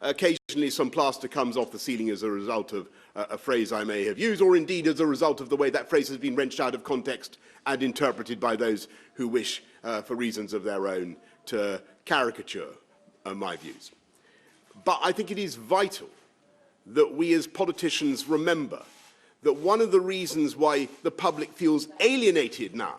Occasionally some plaster comes off the ceiling as a result of a phrase I may have used, or indeed as a result of the way that phrase has been wrenched out of context and interpreted by those who wish, for reasons of their own, to caricature my views. But I think it is vital that we as politicians remember that one of the reasons why the public feels alienated now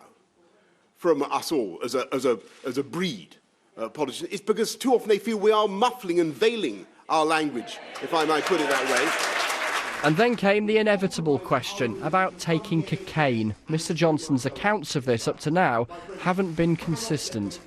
from us all as a breed of politicians is because too often they feel we are muffling and veiling our language, if I might put it that way. And then came the inevitable question about taking cocaine. Mr Johnson's accounts of this up to now haven't been consistent.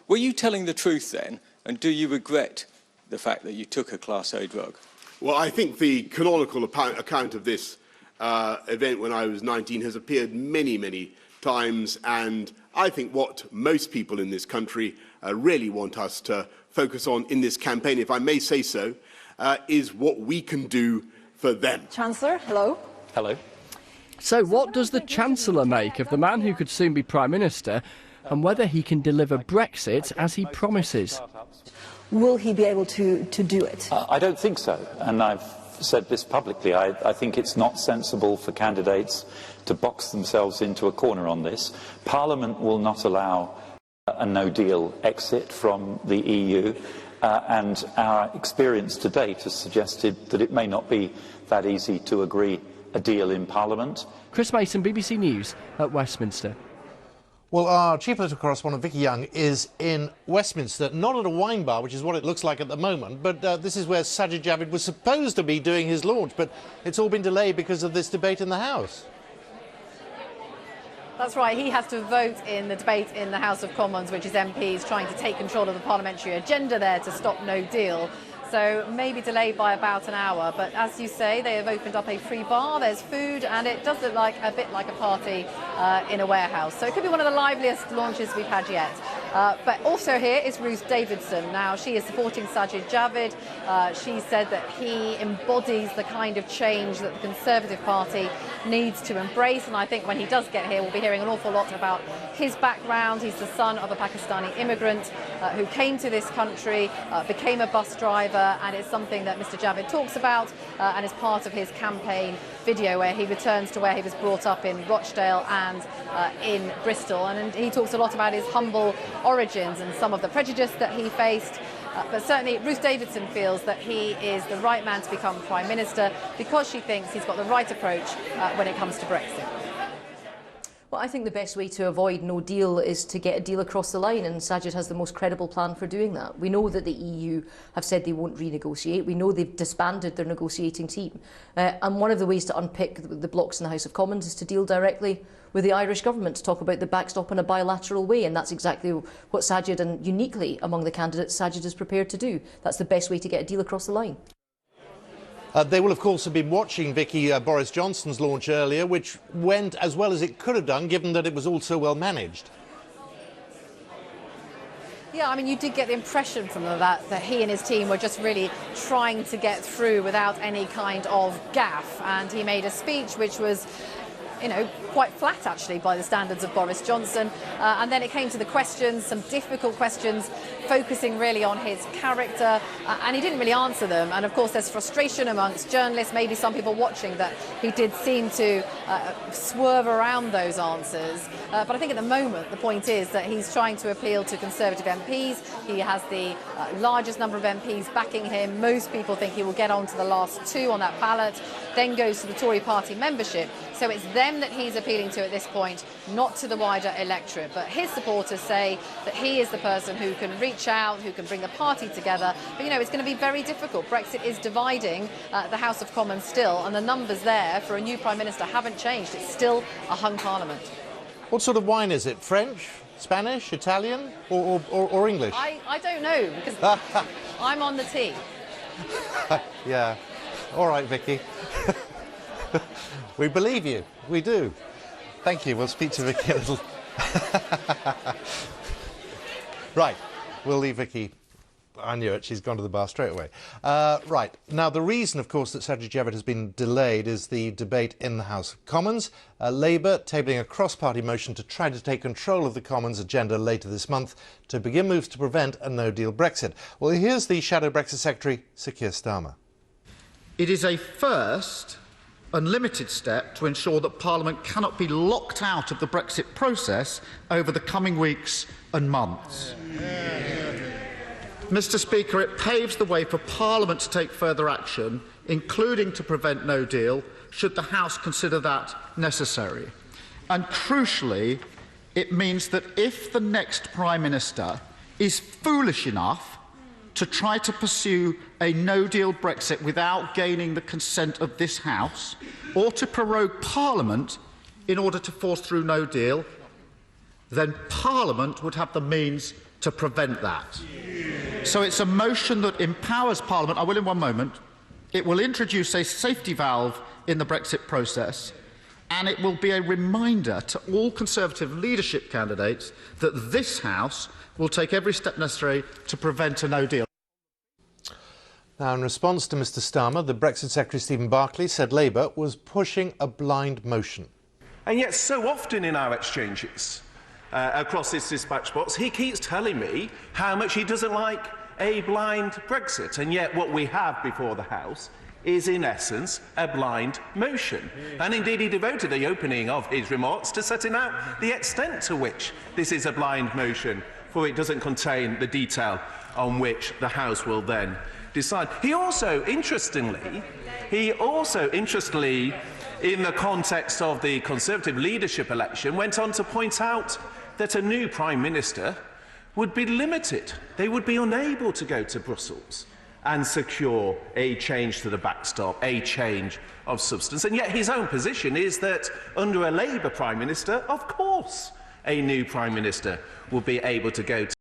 Were you telling the truth then, and do you regret the fact that you took a Class A drug? Well, I think the canonical account of this event when I was 19 has appeared many, many times, and I think what most people in this country really want us to focus on in this campaign, if I may say so, is what we can do for them. Chancellor, hello. Hello. So what does the Chancellor make of the man who could soon be Prime Minister, and whether he can deliver Brexit as he promises? Will he be able to do it? I don't think so, and I've said this publicly. I think it's not sensible for candidates to box themselves into a corner on this. Parliament will not allow a no-deal exit from the EU, and our experience to date has suggested that it may not be that easy to agree a deal in Parliament. Chris Mason, BBC News at Westminster. Well, our chief political correspondent, Vicky Young, is in Westminster, not at a wine bar, which is what it looks like at the moment, but this is where Sajid Javid was supposed to be doing his launch, but it's all been delayed because of this debate in the House. That's right, he has to vote in the debate in the House of Commons, which is MPs trying to take control of the parliamentary agenda there to stop no deal. So maybe delayed by about an hour, but as you say, they have opened up a free bar, there's food, and it does look like a bit like a party in a warehouse. So it could be one of the liveliest launches we've had yet. But also here is Ruth Davidson. Now, she is supporting Sajid Javid. She said that he embodies the kind of change that the Conservative Party needs to embrace, and I think when he does get here, we'll be hearing an awful lot about his background. He's the son of a Pakistani immigrant who came to this country, became a bus driver, and it's something that Mr Javid talks about and is part of his campaign video where he returns to where he was brought up in Rochdale and in Bristol, and he talks a lot about his humble origins and some of the prejudice that he faced. But certainly Ruth Davidson feels that he is the right man to become Prime Minister because she thinks he's got the right approach when it comes to Brexit. Well, I think the best way to avoid no deal is to get a deal across the line, and Sajid has the most credible plan for doing that. We know that the EU have said they won't renegotiate. We know they've disbanded their negotiating team. And one of the ways to unpick the blocks in the House of Commons is to deal directly with the Irish government, to talk about the backstop in a bilateral way, and that's exactly what Sajid, and uniquely among the candidates, Sajid is prepared to do. That's the best way to get a deal across the line. They will, of course, have been watching, Vicky, Boris Johnson's launch earlier, which went as well as it could have done, given that it was all so well managed. Yeah, I mean, you did get the impression from that he and his team were just really trying to get through without any kind of gaffe, and he made a speech which was, you know, quite flat actually by the standards of Boris Johnson, and then it came to the questions, some difficult questions focusing really on his character, and he didn't really answer them. And of course there's frustration amongst journalists, maybe some people watching, that he did seem to swerve around those answers, but I think at the moment the point is that he's trying to appeal to Conservative MPs. He has the largest number of MPs backing him. Most people think he will get on to the last two on that ballot, then goes to the Tory party membership. So it's them that he's appealing to at this point, not to the wider electorate. But his supporters say that he is the person who can reach out, who can bring the party together. But, you know, it's going to be very difficult. Brexit is dividing the House of Commons still, and the numbers there for a new Prime Minister haven't changed. It's still a hung Parliament. What sort of wine is it? French, Spanish, Italian, or English? I don't know, because I'm on the tea. Yeah. All right, Vicky. We believe you. We do. Thank you. We'll speak to Vicky a little. Right. We'll leave Vicky I knew it. She's gone to the bar straight away. Right. Now, the reason, of course, that Sajid Javid has been delayed is the debate in the House of Commons. Labour tabling a cross-party motion to try to take control of the Commons agenda later this month to begin moves to prevent a no-deal Brexit. Well, here's the Shadow Brexit Secretary, Sir Keir Starmer. It is a first and limited step to ensure that Parliament cannot be locked out of the Brexit process over the coming weeks and months. Mr. Speaker, it paves the way for Parliament to take further action, including to prevent no deal, should the House consider that necessary. And crucially, it means that if the next Prime Minister is foolish enough to try to pursue a no-deal Brexit without gaining the consent of this House, or to prorogue Parliament in order to force through no deal, then Parliament would have the means to prevent that. So it's a motion that empowers Parliament. I will in one moment. It will introduce a safety valve in the Brexit process, and it will be a reminder to all Conservative leadership candidates that this House will take every step necessary to prevent a no deal. Now, in response to Mr Starmer, the Brexit Secretary Stephen Barclay said Labour was pushing a blind motion. And yet so often in our exchanges across this dispatch box, he keeps telling me how much he doesn't like a blind Brexit. And yet what we have before the House is in essence a blind motion. And indeed he devoted the opening of his remarks to setting out the extent to which this is a blind motion, for it doesn't contain the detail on which the House will then decide. He also, interestingly, in the context of the Conservative leadership election, went on to point out that a new Prime Minister would be limited. They would be unable to go to Brussels and secure a change to the backstop, a change of substance. And yet his own position is that under a Labour Prime Minister, of course, a new Prime Minister will be able to go to